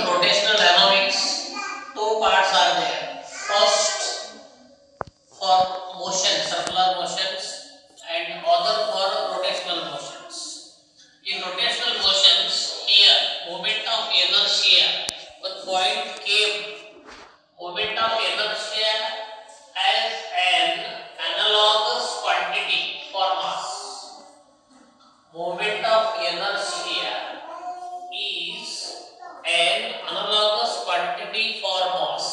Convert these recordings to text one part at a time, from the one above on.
rotational dynamics, two parts are there. First for motion, circular motions, and other for rotational motions. In rotational motions, here moment of inertia with point K, moment of inertia as an analogous quantity for mass. Moment of inertia is an analogous quantity for mass.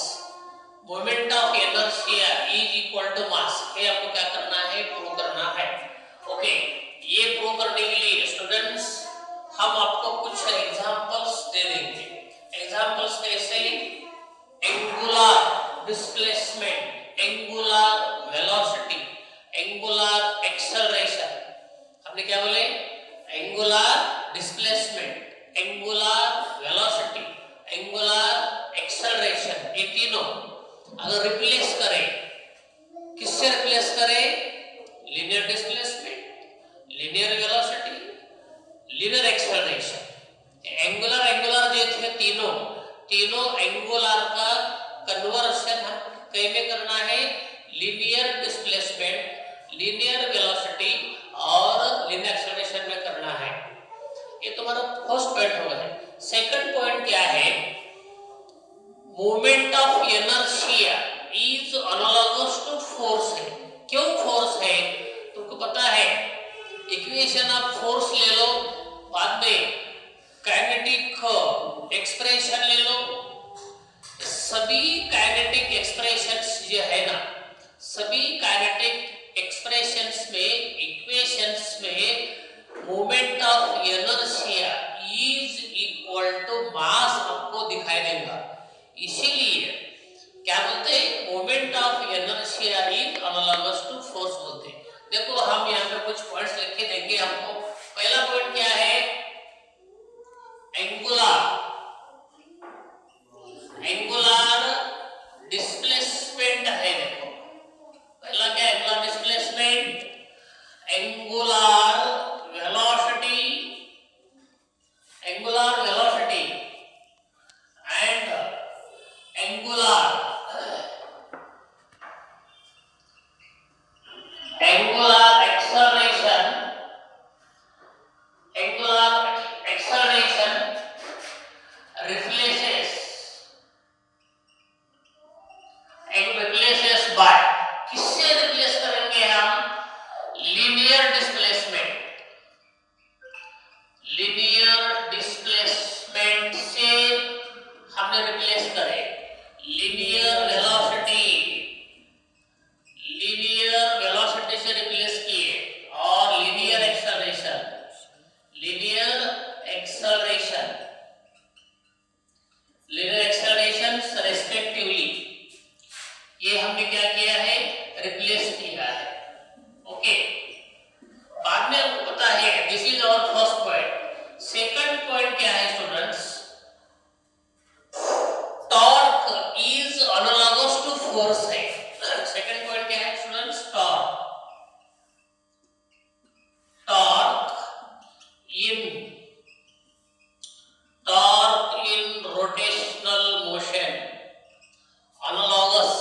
Moment of inertia is equal to mass. ये आपको क्या करना है, prove करना है. Okay, ये prove करने के लिए स्टूडेंट्स हम आपको कुछ एग्जांपल्स दे देंगे. एग्जांपल्स कैसे? Angular displacement, angular velocity, angular acceleration. हमने क्या बोले? Angular displacement, angular velocity, angular acceleration. ये तीनों अगर रिप्लेस करें, किससे रिप्लेस करें? Linear displacement, linear velocity, linear acceleration. Angular angular जो थे तीनों एंगुलर का कन्वर्शन कई में करना है? लीनियर डिस्प्लेसमेंट, लीनियर वेलोसिटी और लीनियर एक्सेलरेशन में करना है. ये तुम्हारा फर्स्ट पॉइंट हो गया. सेकंड पॉइंट क्या है? Moment of inertia is analogous to force है. क्यों फोर्स है? तुमको पता है, इक्वेशन ऑफ फोर्स ले लो, बाद में काइनेटिक एक्सप्रेशन ले लो. सभी काइनेटिक एक्सप्रेशंस जो है ना, सभी काइनेटिक एक्सप्रेशंस में, इक्वेशंस में moment of inertia is equal to mass आपको दिखाई देगा. इसीलिए क्या बोलते हैं? Moment of inertia is analogous to force बोलते हैं. देखो हम यहाँ पे कुछ पॉइंट्स लिख के देंगे आपको. पहला पॉइंट क्या है? एंगुलर डिस्प्लेसमेंट है. देखो पहला क्या है? Angular displacement, angular velocity, angular velocity and angular acceleration. Angular acceleration replaces by, किससे रिप्लेस करेंगे हम? Linear displacement. लीनियर डिस्प्लेसमेंट से हमने रिप्लेस करे लीनियर वेलोसिटी, लीनियर वेलोसिटी से रिप्लेस किए, और linear acceleration, linear acceleration, linear acceleration respectively. ये हमने क्या किया है? रिप्लेस किया है. ओके, बाद में आपको पता है, this is our first point. Second point क्या है students? Torque is analogous to force है. सेकंड पॉइंट क्या है students? Torque in rotational motion analogous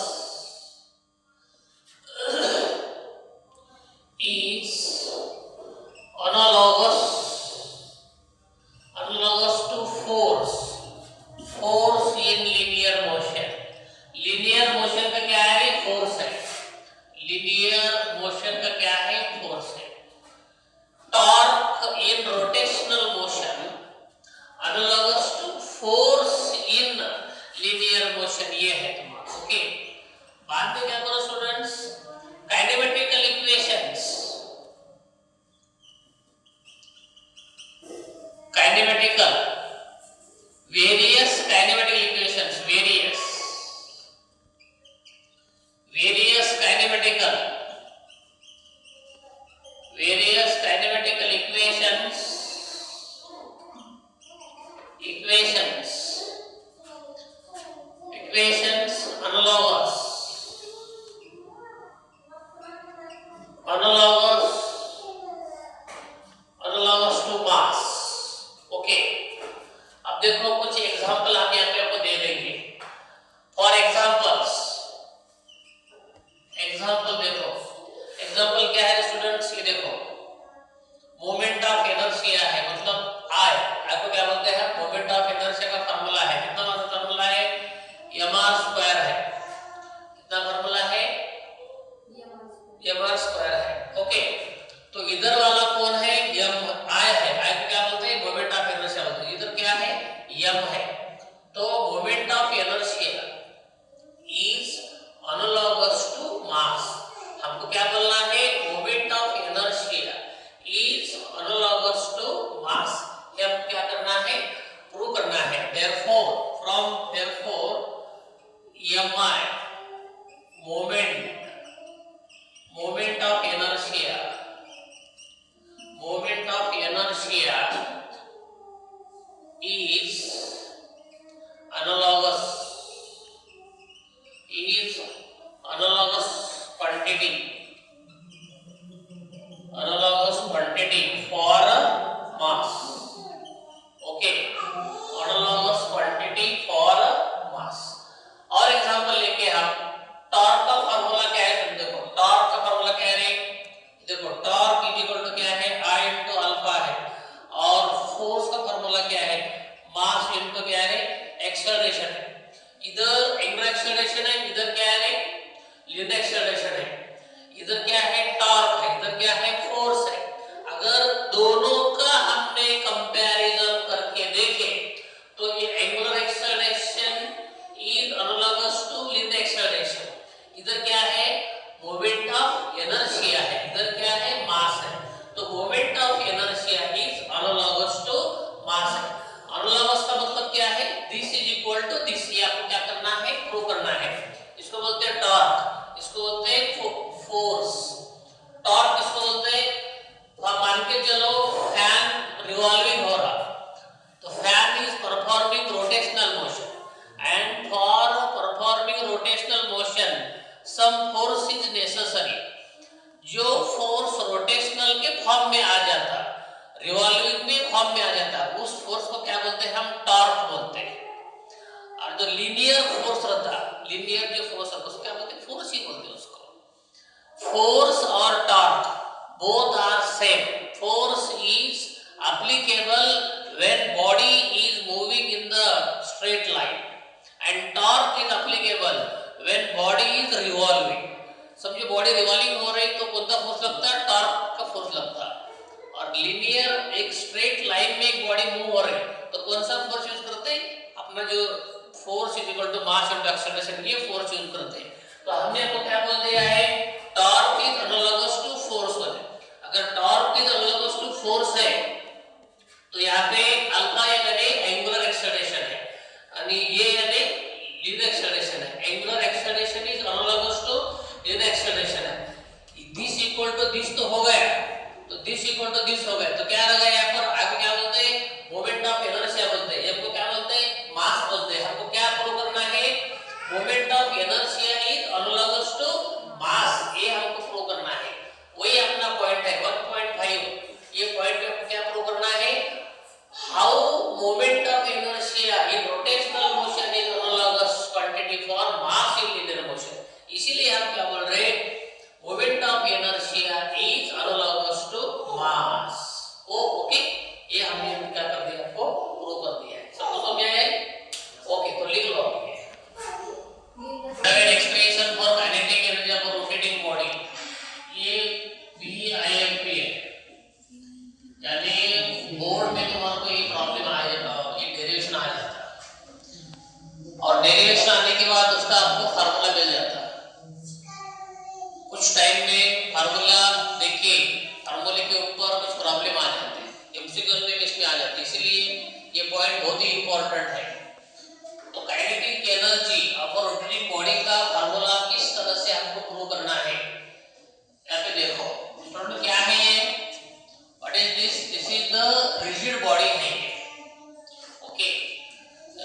is analogous to force in linear motion. linear motion का क्या है? force है. linear motion का क्या है? force है. torque in rotational motion analogous to force in linear motion. ये है तुम्हारा. ओके, बाद में क्या करो students? Kinematical equations, kinematical various kinematical equations, various kinematical equations analogous to mass. Okay, example हम यहाँ पे आपको दे देंगे। फॉर एग्जाम्पल्स, एग्जाम्पल देखो, एग्जाम्पल क्या है स्टूडेंट्स, ये देखो मोमेंट ऑफ इनर्शिया है, मतलब आई को क्या बोलते हैं, मोमेंट ऑफ इनर्शिया का फार्मूला है, कितना फार्मूला है, mr² है, कितना फार्मूला है, mr² है। ओके, तो इधर वाला कौन है, आई है, आई को क्या बोलते हैं, मोमेंट ऑफ इनर्शिया बोलते हैं। इधर क्या है, m है, तो moment of inertia is analogous to mass. हमको क्या बोलना है, moment of inertia is analogous to mass. ये हमको क्या करना है, प्रूव करना है। therefore mi moment of inertia is analogous quantity for mass। Okay, analogous quantity for mass। और एग्जांपल लेके हम टॉर्क का फार्मूला क्या है, तुम देखो टॉर्क का फार्मूला क्या है, देखो टॉर्क इज इक्वल टू क्या है, I इनटू अल्फा है, और फोर्स का फार्मूला क्या है, मास इनटू क्या है, एक्सेलरेशन है। इधर एंगुलर एक्सेलरेशन है, इधर क्या है, लीनियर एक्सेलरेशन है। इधर क्या है, टॉर्क है, इधर क्या है, फोर्स है। अगर दोनों का हमने कंपैरिजन करके देखे तो ये angular acceleration is analogous to linear acceleration. इधर क्या है, मोमेंट ऑफ इनर्शिया है, इधर क्या है, मास है, तो moment of inertia is analogous to mass है। एनालॉगस का मतलब क्या है, this is equal to this. ये आपको क्या करना है, प्रूव करना है। इसको बोलते हैं टॉर्क, इसको बोलते हैं फोर्स। टॉर्क किसको बोलते हैं, मान के चलो फैन रिवॉल्विंग हो रहा, तो fan is performing rotational motion, and for performing rotational motion some force is necessary. जो फोर्स रोटेशनल के फॉर्म में आ जाता, रिवॉल्विंग में फॉर्म में आ जाता, उस फोर्स को क्या बोलते हैं, हम टॉर्क बोलते हैं। और जो लीनियर फोर्स रहता, लीनियर जो फोर्स है उसको क्या बोलते हैं, फोर्स ही बोलते हैं उसको। फोर्स और torque both are same. Force is applicable when body is moving in the straight line, and torque is applicable when body is revolving। समझो बॉडी रिवॉल्विंग हो रही तो कौन सा फोर्स लगता है, टॉर्क का फोर्स लगता है। और लीनियर एक स्ट्रेट लाइन में एक बॉडी मूव हो रही तो कौन सा फोर्स यूज करते हैं, अपना जो force is equal to mass into acceleration, ये फोर्स यूज करते हैं। तो हमने आपको क्या बोल दिया है, torque is analogous to force होता है। अगर torque is analogous to force है तो यहाँ पे अल्फा यानी एंगुलर एक्सेलरेशन है, यानी ये यानी लीनियर एक्सेलरेशन है। Angular acceleration is analogous to linear acceleration है। दिस इक्वल टू दिस तो हो गया, तो दिस इक्वल टू दिस हो गया, तो क्या लगा यहाँ पर, आपको क्या बोलते हैं, मोमेंट ऑफ इनर्शिया बोलते हैं, हमको क्या बोलते हैं, मास बोलते हैं। हमको क्या प्रूव करना है, moment of inertia is analogous to mass, ये हमको प्रूव करना है। वही अपना पॉइंट है 1.5। ये पॉइंट पे आपको क्या प्रूव करना है, how moment of inertia in rotational motion is analogous quantity for mass in linear motion. इसीलिए हम क्या बोल रहे हैं, moment of inertia is analogous to mass. Okay, ये हमने क्या कर दिया, आपको प्रूव कर दिया है। सब कुछ समझ आया है? ओके, तो लिख लो आप ये expression for kinetic energy of rotating body. ये VIMP है, यानी बोर्ड में तुम्हारे को ये प्रॉब्लम आ जाता, ये डेरिवेशन आ जाता, और डेरिवेशन आने के बाद उसका आपको फार्मूला मिल जाता। कुछ टाइम में फार्मूला देखिए, फार्मूले के ऊपर कुछ प्रॉब्लम आ जाते हैं, एमसीक्यूज में इसमें आ जाती है, इसलिए ये पॉइंट बहुत ही इंपॉर्टेंट है। तो kinetic energy of rotating body का फार्मूला किस तरह से हमको प्रूव करना है, यहाँ पे देखो स्टूडेंट क्या है ये, what is this, this is the rigid body है। ओके,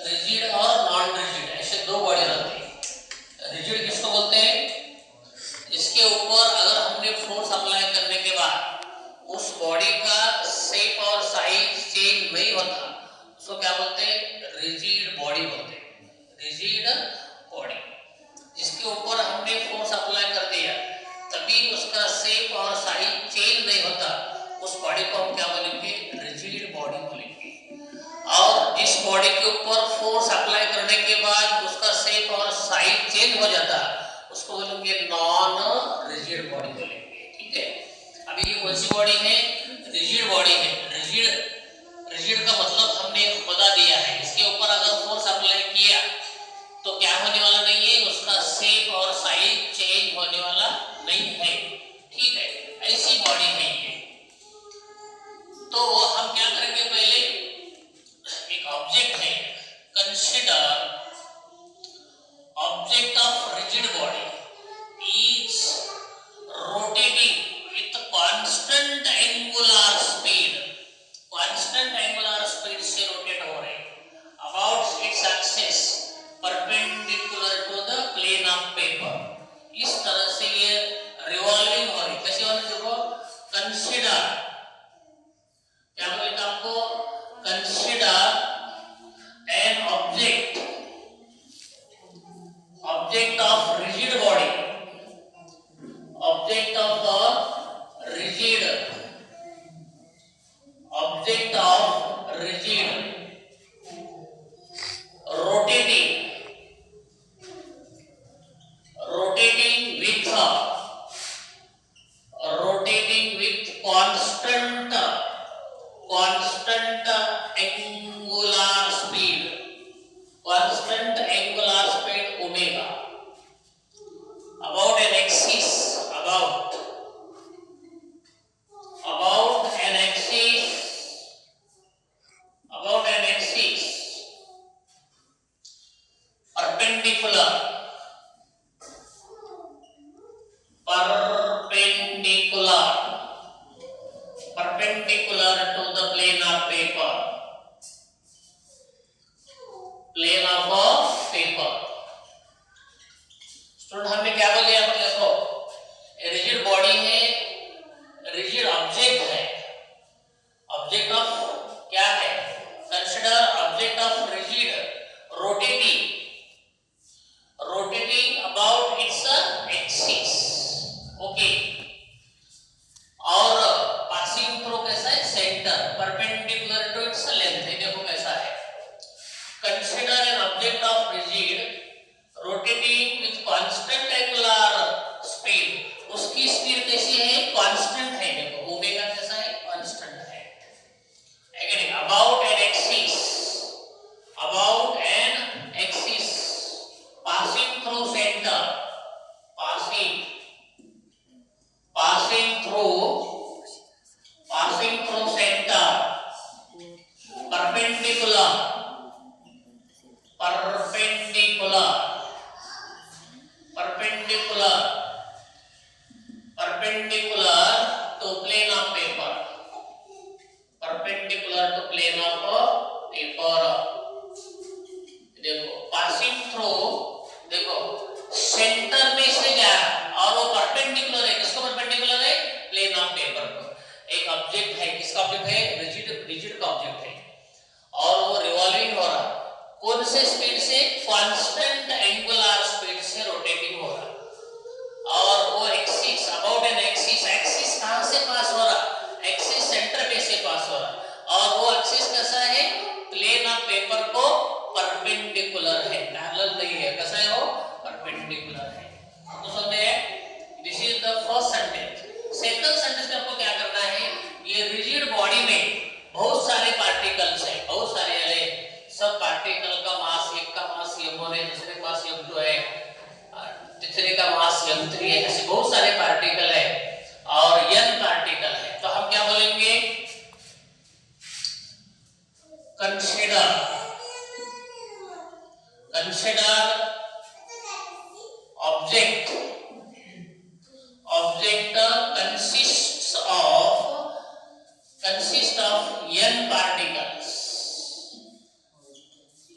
रिजिड और नॉन रिजिड ऐसे दो बॉडी रहती है। रिजिड किसको बोलते हैं, जिसके ऊपर अगर हमने फोर्स अप्लाई करने के बाद उस बॉडी का शेप और साइज चेंज नहीं होता, उसको क्या बोलते हैं, रिजिड बॉडी बोलते हैं, रिजिड बॉडी, जिसके ऊपर हमने फोर्स अप्लाई कर दिया तभी उसका शेप और साइज चेंज नहीं होता, उस बॉडी को हम क्या बोलेंगे, रिजिड बॉडी बोलेंगे। और जिस बॉडी के ऊपर फोर्स अप्लाई करने के बाद उसका शेप और साइज चेंज हो जाता, उसको बोलेंगे नॉन रिजिड बॉडी बोलेंगे। ठीक है, अभी ये कौन सी बॉडी है, रिजिड बॉडी है। रिजिड का मतलब हमने बता दिया है, इसके ऊपर अगर फोर्स अप्लाई किया तो क्या होने वाला नहीं है, उसका शेप और साइज चेंज होने वाला नहीं है। ठीक है, ऐसी बॉडी है ये। तो हम क्या करेंगे, पहले एक ऑब्जेक्ट है, consider object of rigid body is rotating with constant angular speed, constant angular speed से रोटेट हो रहे about its axis perpendicular to the plane of paper. इस तरह से ये रिवॉल्विंग हो रही, कैसे हो रही, देखो, कंसीडर क्या बोलेगा आपको, consider an object of rigid body, object of rigid rotating with constant angular speed omega about an axis, about an axis perpendicular to the plane of paper, student हमने क्या बोल दिया, देखो रिजिड बॉडी है, rigid object है, object of क्या है, consider object of rigid rotating about its axis, okay, और पासिंग थ्रू कैसा है, centre perpendicular to its length है, देखो कैसा है, consider an object of rigid rotating with constant angular speed, उसकी स्पीड कैसी है, कांस्टेंट है, देखो ओमेगा कैसा है, कांस्टेंट है। Again about an axis passing through centre, passing through center perpendicular to plane of paper, देखो पासिंग थ्रू, देखो सेंटर में से जा और वो परपेंडिकुलर है, किसको परपेंडिकुलर है, प्लेन ऑफ पेपर को। एक ऑब्जेक्ट है, किसका ऑब्जेक्ट है, रिजिड का ऑब्जेक्ट है, और वो रिवॉल्विंग हो रहा, कौन से स्पीड से, कांस्टेंट एंगुलर स्पीड से रोटेटिंग हो रहा, और वो axis about an axis, axis कहां से पास हो रहा, एक्सिस सेंटर में से पास हो रहा, और वो एक्सिस कैसा है, प्लेन ऑफ पेपर को परपेंडिकुलर है, पैरेलल नहीं है, कैसा है वो, परपेंडिकुलर है। तो समझे, this is the first sentence. Second sentence में आपको क्या करना है, ये रिजिड बॉडी में बहुत सारे पार्टिकल्स हैं, बहुत सारे सब पार्टिकल का मास, एक का मास m1 है, दूसरे का मास m2 है, तीसरे का मास m3 है, ऐसे बहुत सारे पार्टिकल है और n पार्टिकल है। तो हम क्या बोलेंगे, consider object consists of n particles।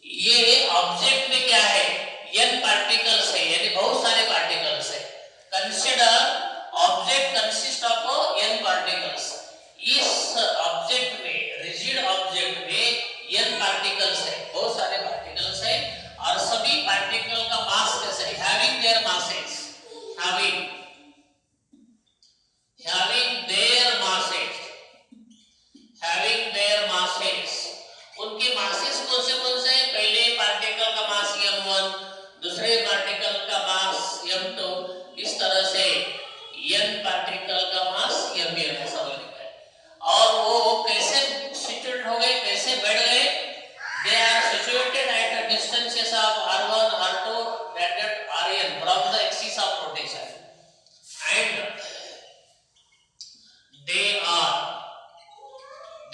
ये ऑब्जेक्ट में क्या है, n पार्टिकल्स है, यानी बहुत सारे पार्टिकल्स है। Consider object consist of n particles, इस ऑब्जेक्ट में, रिजिड ऑब्जेक्ट में n पार्टिकल्स है, बहुत सारे particles their masses, having their masses, उनके masses कौन से पहले पार्टिकल का मास m1, दूसरे पार्टिकल का मास m2, इस तरह से n पार्टिकल का मास mn ऐसा लिखा है। और वो कैसे सिचुएट हो गए, कैसे बैठ गए? They are situated at a distances of r1, r2, rn from the axis of rotation, and they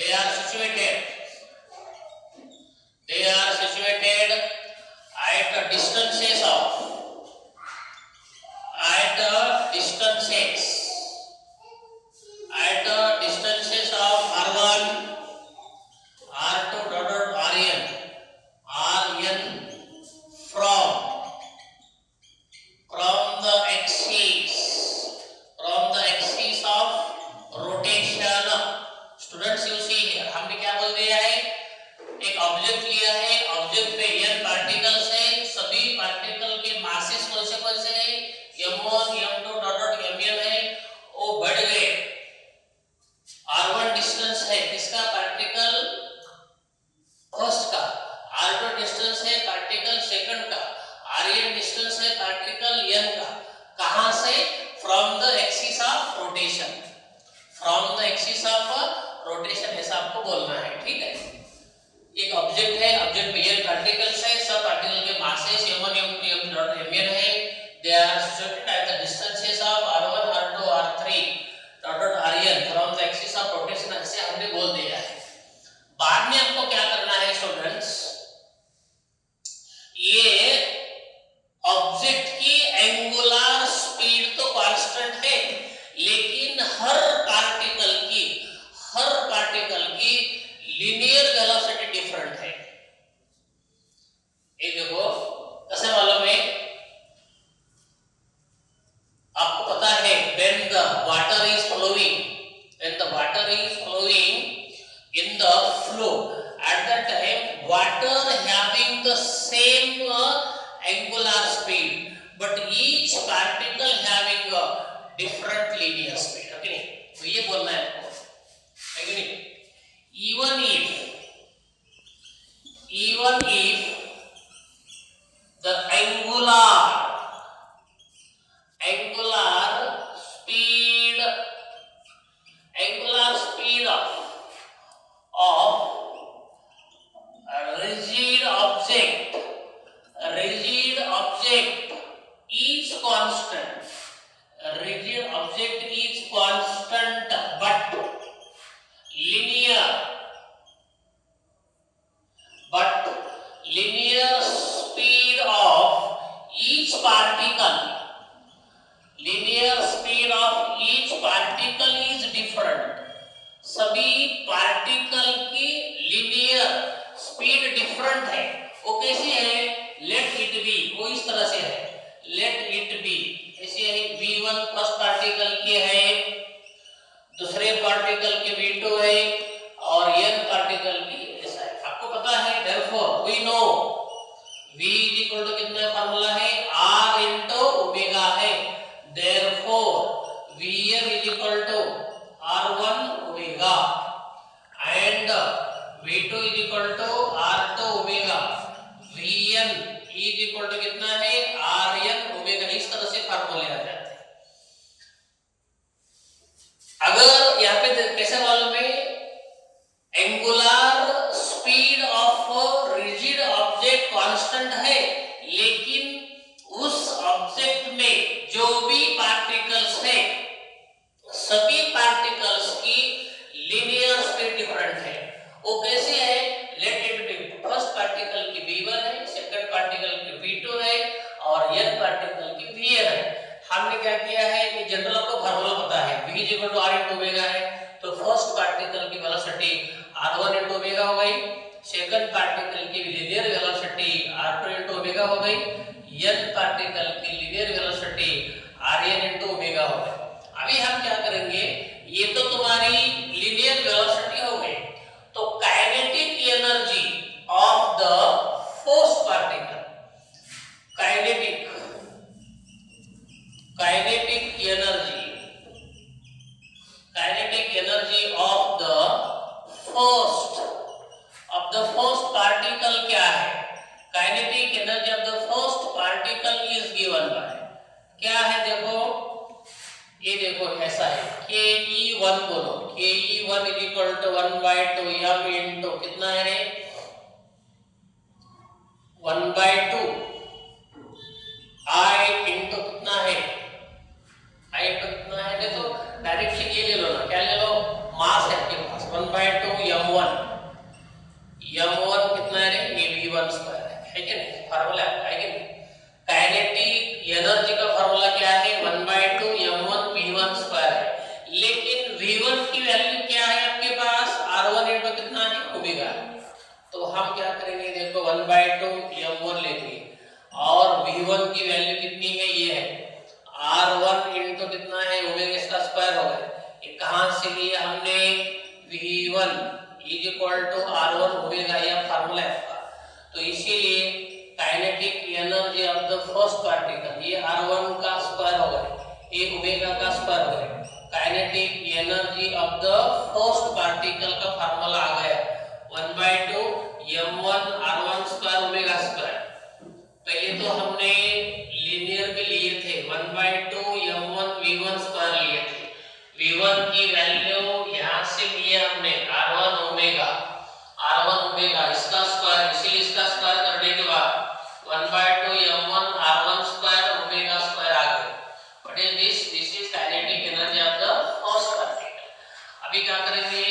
are situated at a distances of r1, r2, rn from the axis of rotation. Students, you see here, हमने क्या बोल दिया है? एक object लिया है, object पे n particles है, सभी पार्टिकल के मासेस कौन से हैं? m1, m2, mn है, वो बढ़ गए। r1 डिस्टेंस है किसका? पार्टिकल फर्स्ट का, r2 डिस्टेंस है पार्टिकल सेकंड का, rn डिस्टेंस है पार्टिकल n का। कहां से? From the axis of rotation, ऐसा आपको बोलना है, ठीक है? एक ऑब्जेक्ट है, ऑब्जेक्ट में n पार्टिकल्स है, सब पार्टिकल के मासेस m1, m2, mn है। They are situated at the distances of r1, r2, r3 rn from the axis of rotation, ऐसे हमने बोल दिया है। बाद में आपको क्या करना है स्टूडेंट्स? ये ऑब्जेक्ट की एंगुलर स्पीड तो कांस्टेंट है, लेकिन हर पार्टिकल की लीनियर वेलोसिटी डिफरेंट है। ये देखो कैसे मालूम है? आपको पता है when the water is flowing in the flow, at that time water having the same angular speed, but each particle having a different linear speed, okay नहीं? तो ये बोलना है आपको, है कि नहीं? even if the angular speed of a rigid object is constant, but linear speed of each particle is different. सभी पार्टिकल की लीनियर स्पीड डिफरेंट है। वो कैसी है? लेट इट बी, वो इस तरह से है, लेट इट बी ऐसे है। v1 फर्स्ट पार्टिकल की है, दूसरे पार्टिकल की v2 है, और n पार्टिकल की ऐसा है। आपको पता है, therefore we know v कितना फार्मूला है? r into ओमेगा है। therefore vm r1 omega and v2 r2 omega, vn कितना है? rn omega। इस तरह से फार्मूले आ जाते हैं। अगर यहाँ पे कैसे मालूम है? Angular speed of rigid object constant है, लेकिन उस ऑब्जेक्ट में जो भी पार्टिकल्स है, सभी पार्टिकल्स की लीनियर स्पीड डिफरेंट है। वो कैसे है? Let it be, first particle की v1 है, सेकंड पार्टिकल की v2 है, और n पार्टिकल की vn है। हमने क्या किया है? ये जनरल आपको फार्मूला पता है, v r into ओमेगा है, तो फर्स्ट पार्टिकल की वेलोसिटी r1 into ओमेगा हो गई, सेकंड पार्टिकल की linear velocity r2 into omega हो गई, n पार्टिकल की linear velocity rn into omega हो गई। अभी हम क्या करेंगे? ये तो तुम्हारी लीनियर वेलोसिटी हो गई, तो kinetic energy of the force particle, kinetic kinetic energy of the first particle is given by, क्या है देखो, ये देखो ऐसा है ke1 बोलो, ke1 is equal to 1/2 m into कितना है रे 1/2 I इनटू कितना है I इनटू कितना है, देखो डायरेक्ट ये ले लो ना, क्या ले लो, मास है आपके पास 1/2 m1 कितना है रे, ये v1 स्क्वायर है कि नहीं, फार्मूला है कि नहीं। काइनेटिक एनर्जी का फार्मूला क्या है 1/2 m1 v1 स्क्वायर है, लेकिन v1 की वैल्यू क्या है आपके पास, r1 इनटू कितना है ओमेगा, तो हम क्या करेंगे देखो 1/2 m1 लेंगे और v1 की वैल्यू कितनी है, ये है r1 इनटू कितना है ओमेगा, इसका स्क्वायर होगा, ये कहां से लिए हमने v1 is equal to r1 omega, यह फार्मूला है आपका। तो इसीलिए kinetic energy of the first particle, ये r1 का स्क्वायर होगा, ये ओमेगा का स्क्वायर होगा, kinetic energy of the first particle का फार्मूला आ गया 1/2 m1 r1 square omega square. पहले तो हमने लीनियर में लिए थे 1/2 m1 v1 स्क्वायर लिए थे, v1 की वैल्यू यहां से लिए हमने r1 ओमेगा इसका स्क्वायर, इसीलिए इसका स्क्वायर करने के बाद 1/2 m1 r1 square omega square आ गया। What is this is kinetic energy of the first particle. अभी क्या करेंगे,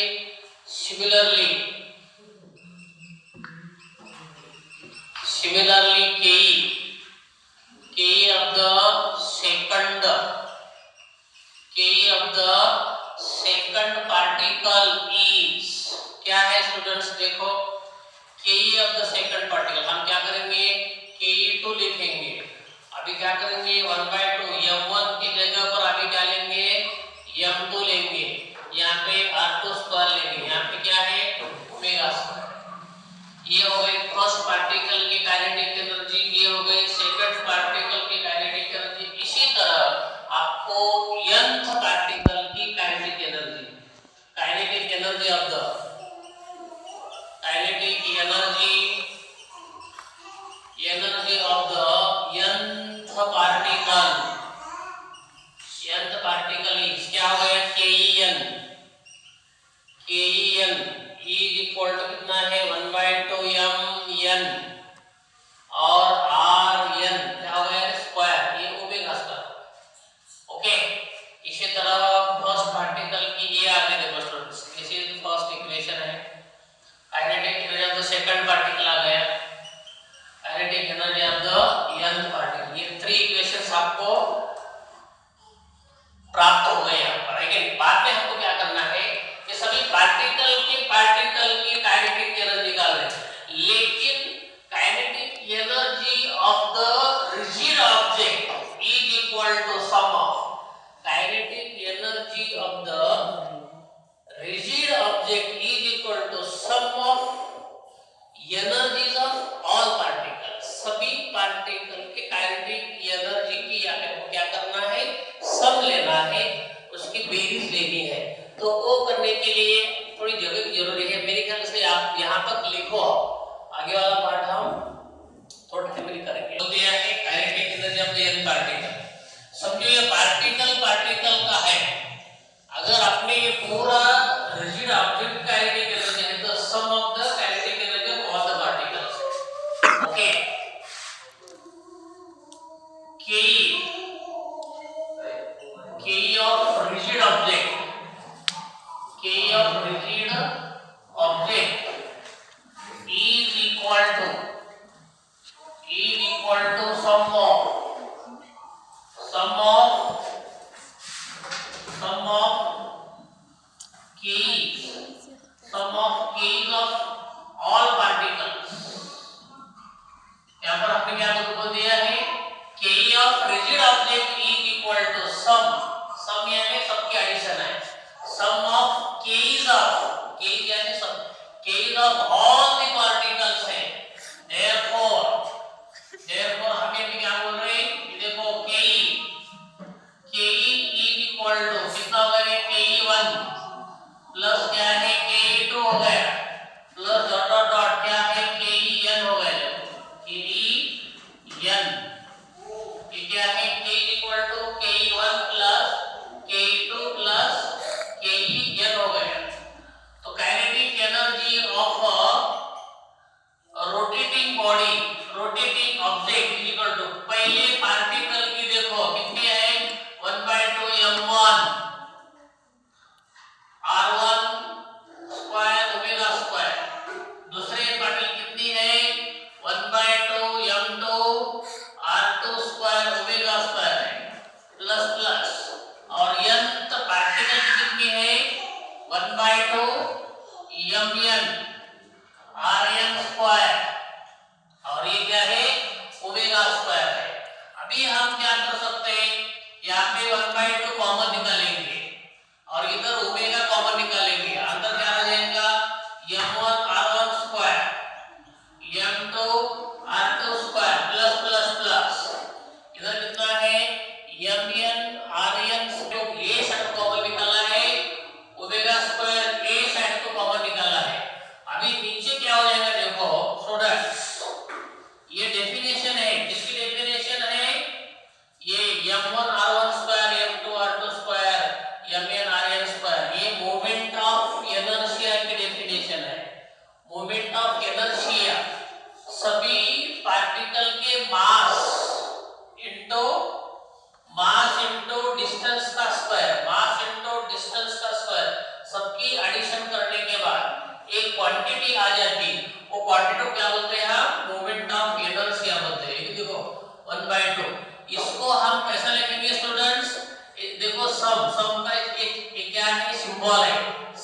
similarly ke of the second particle is, क्या है स्टूडेंट्स देखो, ke of the second particle हम क्या करेंगे ke2 लिखेंगे। अभी क्या करेंगे 1/2 m1 की जगह पर अभी क्या लेंगे m2 लेंगे, यहाँ पे r2 स्क्वायर लेंगे, यहाँ पे क्या है ओमेगा स्क्वायर। ये हो गई फर्स्ट पार्टिकल की काइनेटिक एनर्जी, ये हो गई सेकंड पार्टिकल की काइनेटिक एनर्जी। इसी तरह आपको nth पार्टिकल की kinetic energy of the kinetic energy of the nth particle is क्या हो गया KEN इज इक्वल टू कितना है 1/2 mn और rn क्या हो गया स्क्वायर, ये ओमेगा स्क्वायर। ओके, इसी तरह फर्स्ट पार्टिकल की ये आगे देखो students, this is first equation है, kinetic energy of the second particle आ गया, kinetic energy of the nth particle, ये 3 इक्वेशंस आपको प्राप्त हो गए यहाँ पर। लेकिन बाद में हमको क्या करना है, ये सभी पार्टिकल की काइनेटिक एनर्जी निकाल रहे हैं, लेकिन kinetic energy of the rigid object is equal to sum of kinetic energy of the rigid object is equal to sum of energies of all particles. सभी पार्टिकल के काइनेटिक एनर्जी की क्या करना है, सम लेना है, उसकी बेरीज लेनी है। तो वो करने के लिए थोड़ी जगह की जरूरी है, मेरे ख्याल से आप यहाँ तक लिखो, आगे वाला पार्ट हम थोड़ा टाइम करेंगे। तो दिया है kinetic energy of the n particle, समझो ये पार्टिकल का है, अगर आपने ये पूरा रिजिड ऑब्जेक्ट काइनेटिक एनर्जी है तो sum of the kinetic energy of all the particles. Okay, ke of rigid object is equal to sum of k's of all particles। यहाँ पर आपने क्या बोल दिया है, ke of rigid object is equal to सम यानी सबकी एडिशन है, सम ऑफ k's यानी सब k's of all the particles है। therefore हमें भी क्या बोल रहे हैं, देखो ke is equal to कितना हो गया ke1 प्लस क्या है ke2 हो गया प्लस डॉट क्या है ke n हो गया, ke rotating object is equal to पहले पार्टिकल की देखो कितनी है 1/2 m1 r1 square omega square. दूसरे पार्टिकल कितनी है 1/2 m2 r2 square omega square है प्लस प्लस। और nth पार्टिकल कितनी है 1/2 mn rn स्क्वायर और ये क्या है ओमेगा स्क्वायर है। अभी हम क्या कर सकते हैं यहाँ पे 1/2 कॉमन निकालेंगे और इधर ओमेगा कॉमन निकालेंगे। अंदर क्या आ जाएगा m1 r1 square m2 r2 square plus plus plus. इधर कितना है mn rn जो a साइड कॉमन निकाला है ओमेगा स्क्वायर a साइड को कॉमन निकाला है। अभी नीचे क्या हो जाएगा देखो स्टूडेंट्स ये डेफिनेशन है किसकी डेफिनेशन है ये m1 r1 square m2 r2 square mn rn square ये मोमेंट ऑफ इनर्शिया की डेफिनेशन है। मोमेंट ऑफ इनर्शिया सभी पार्टिकल के मास इनटू डिस्टेंस का स्क्वायर मास इनटू डिस्टेंस का स्क्वायर सबकी एडिशन करने के बाद एक क्वांटिटी आ जाती वो क्वांटिटी को क्या बोलते हैं हम मोमेंट ऑफ इनर्शिया बोलते हैं। ये देखो 1/2 इसको हम कैसा लिखेंगे स्टूडेंट्स देखो सम का एक क्या है सिंबल है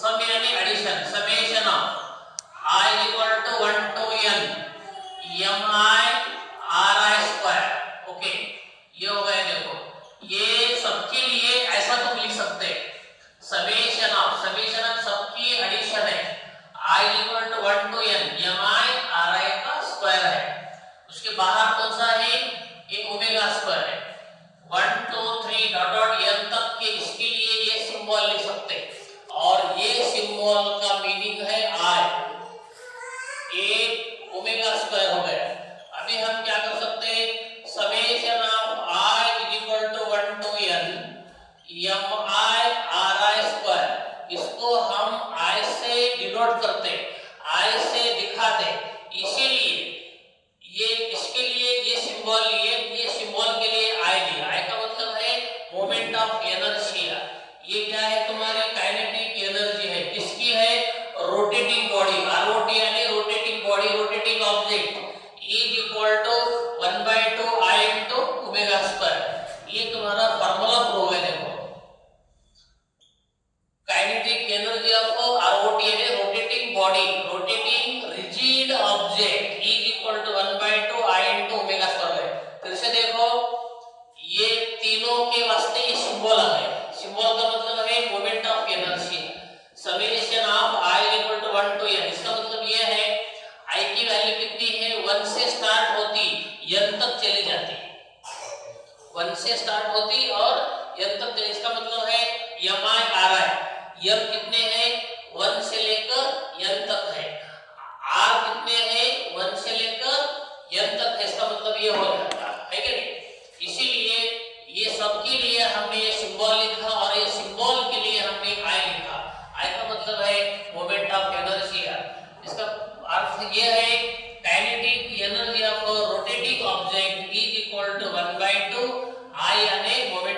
सम यानी addition summation of i = 1 to n mi ri square. Okay ये हो गया देखो ये सबके लिए ऐसा तुम लिख सकते हैं समेशन ऑफ सबकी एडिशन है i = 1 to n mi ri का स्क्वायर है। उसके बाहर कौन सा है ये ओमेगा स्क्वायर है 1 2 3 डॉट डॉट n तक के इसके लिए ये सिंबल लिख सकते और ये सिंबल का मीनिंग है i a ओमेगा स्क्वायर हो गया। अभी हम क्या कर सकते हैं summation of i = 1 to n mi ri square इसको हम i से डिनोट करते i से दिखाते इसीलिए ये इसके लिए ये सिंबल लिए ये सिंबल के लिए i लिया। i का मतलब है मोमेंट ऑफ इनर्शिया। ये क्या है तुम्हारी काइनेटिक एनर्जी है किसकी है रोटेटिंग बॉडी ROT यानी rotating body rotating object E = 1/2 I * omega square. ये तुम्हारा फार्मूला प्रूव है देखो काइनेटिक एनर्जी ऑफ ROT यानी rotating body rotating rigid object E = 1/2 I * omega square है। फिर से देखो ये तीनों के वास्ते ये सिंबल है सिंबल का मतलब है moment of inertia summation of i = 1 to n इसका मतलब ये है i की वैल्यू कितनी है 1 से स्टार्ट होती n तक चली जाती 1 से स्टार्ट होती और n तक चली। इसका मतलब है mi ri m कितने हैं 1 से लेकर n तक है r कितने हैं 1 से लेकर n तक है। इसका मतलब ये हो जाता है कि नहीं। इसीलिए ये सबके लिए हमने ये सिंबल लिखा और ये सिंबल के लिए हमने i लिखा। i का मतलब है मोमेंट ऑफ इनर्शिया। इसका अर्थ ये है kinetic energy of rotating object E = 1/2 I यानी मोमेंट